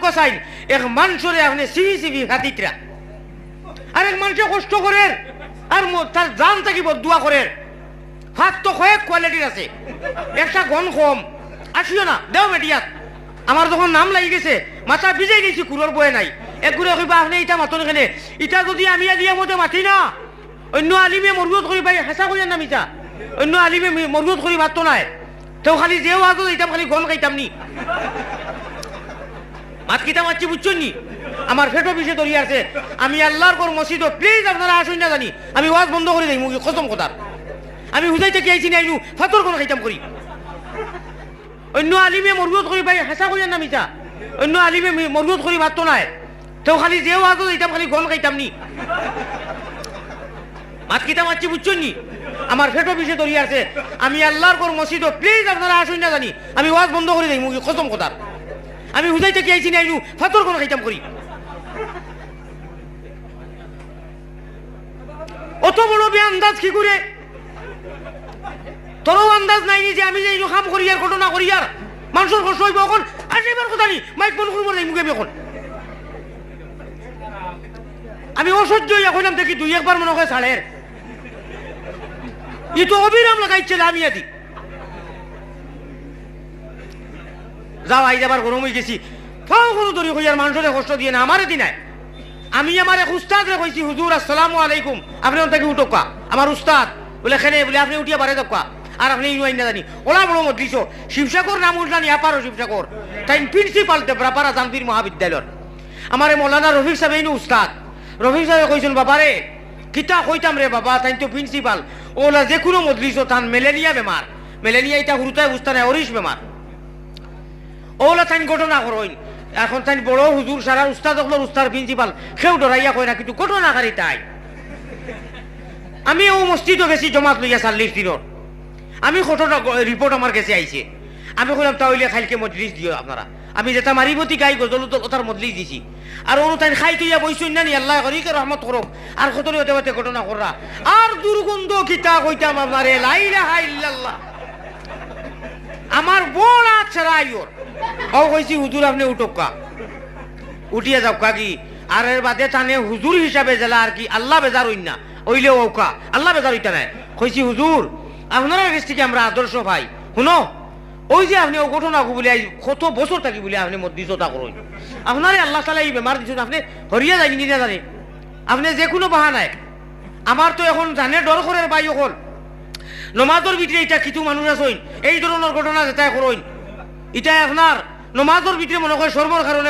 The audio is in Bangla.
বাসাইন এক মানুষরে আপনি সিবি সিবি হাতিতরা আর এক মানুষে কষ্ট করে আর তার জান থাকি বদুয়া করে হাত তো কয়েক কোয়ালিটির আছে একটা গন কম আসিও না দেও মেডিয়াত আমার যখন নাম লাগি গেছে মাথা ভিজাই গেছি কুড়োর বয়ে নাই একগুড়ে কইবা আপনি ইটা মাতন এখানে ইটা যদি আমি আলিয়া মতে মাতি না অন্য আলিমে মরগুত করি ভাই হেঁচা করি নাম ইটা অন্য আলিমে মরগুত করি মাতো নাই তো খালি যেও আজ ইতাম খালি গন খাইতাম নি মাত কিতা মারছি বুঝছেন নি আমার ফেটো বিষে দরিয়ে আছে আমি আল্লাহর কর মসজিদ প্লিজ আপনারা আসুন না জানি আমি ওয়াজ বন্ধ করে দিই মুখে খতম কথার আমি হুজাইতে কি আইছি নাইনু ফাতর কোন খাইতাম করি অন্য আলিমে মরগুত করি ভাই হেঁচা করি নাম ইটা অন্য আলিমে মরগুত করি মাতো নাই তো খালি যেও আজ ইতাম খালি গন খাইতাম নি মাত কিতা মারছি বুঝছেন নি আমার ফেটো বিষে দরিয়ে আছে আমি আল্লাহর কর মসজিদ প্লিজ আপনারা আসুন না জানি আমি ওয়াজ বন্ধ করে দিই মুখে খতম কথার আমি হুজাইতে কি আইছি নাইনু ফাতর কোন খাইতাম করি অত বড় বে আন্দাজ কি করে তোরও আন্দাজ নাইনি যে আমি যে এই কাম করি আর ঘটনা করি আর মানুষের কষ্ট হইব এখন আসিবার কথা নি মাইক বন্ধ করবো নাই মুখে এখন আমি অসহ্য হইয়া কইলাম দেখি দুই একবার মনে হয় ছাড়ের ই তো অবিরাম লাগাইছে আমি আদি যাও আই যাবার গরম হয়ে গেছি ফাও কোনো দরি কইয়ার মানুষের কষ্ট দিয়ে না আমারে দিনায় আমি আমার এক উস্তাদরে কইছি হুজুর আসসালামু আলাইকুম আপনি ওর থেকে উঠোকা আমার উস্তাদ বলে খেলে বলে আপনি উঠিয়া পারে দোকা আর আপনি ইউআই না জানি ওলা বড় মজলিস শিবসাগর নাম উঠলানি আপারও শিবসাগর তাই প্রিন্সিপাল দেবরাপাড়া জানবীর মহাবিদ্যালয়ের আমার মৌলানা রফিক সাহেব এই উস্তাদ রফিক সাহেব কইছেন বাবারে কিতা কইতাম রে বাবা তাই তো প্রিন্সিপাল ওলা যে কোনো মজলিস তান ম্যালেরিয়া বেমার ম্যালেরিয়া এটা হুরুতায় বুঝতে নাই অরিশ বেমার ওলা তাই ঘটনা করইন এখন তাই বড় হুজুর সারা উস্তাদ হল উস্তাদ প্রিন্সিপাল সেও ডরাইয়া কয় না কিন্তু ঘটনাকারী তাই আমি ও মসজিদও গেছি জমাত লইয়া 40 দিনের আমি ঘটনা রিপোর্ট আমার কাছে আইছে আমি কইলাম তাহলে খাইলকে মজলিস দিও আপনারা আমি যেটা মারিবতী গাই গজল ওটার মজলিস দিছি আর অনু তাই খাই তুইয়া বইছুন না নি আল্লাহ করিকে রহমত করুক আর কতরে হতে হতে ঘটনা কররা আর দুর্গন্ধ কিতা কইতাম আপনারে লা ইলাহা ইল্লাল্লাহ আমার বড় ছাড়া আইওর ও কইছি হুজুর আপনি উঠোকা উঠিয়া যাও কি আর এর বাদে টানে হুজুর হিসাবে জেলা আর কি আল্লাহ বেজার হইন না ওইলে ওকা আল্লাহ বেজার হইতা নাই কইছি হুজুর আপনারা কাছ থেকে আমরা আদর্শ ভাই শুনো ওই যে আপনি ও ঘটনা বলে কত বছর থাকি বলে আপনি মধ্যস্থতা করুন আপনারে আল্লাহ তাআলা এই বেমার দিচ্ছেন আপনি হরিয়া যাই নি না জানে আপনি যে কোনো বাহানায় আমার তো এখন জানে ডর করে ভাই এখন নমাজের ভিতরে এটা কিছু মানুষ আছেন এই ধরনের ঘটনা যেটা করুন এটা আপনার নমাজের ভিতরে মনে করে সর্বর কারণে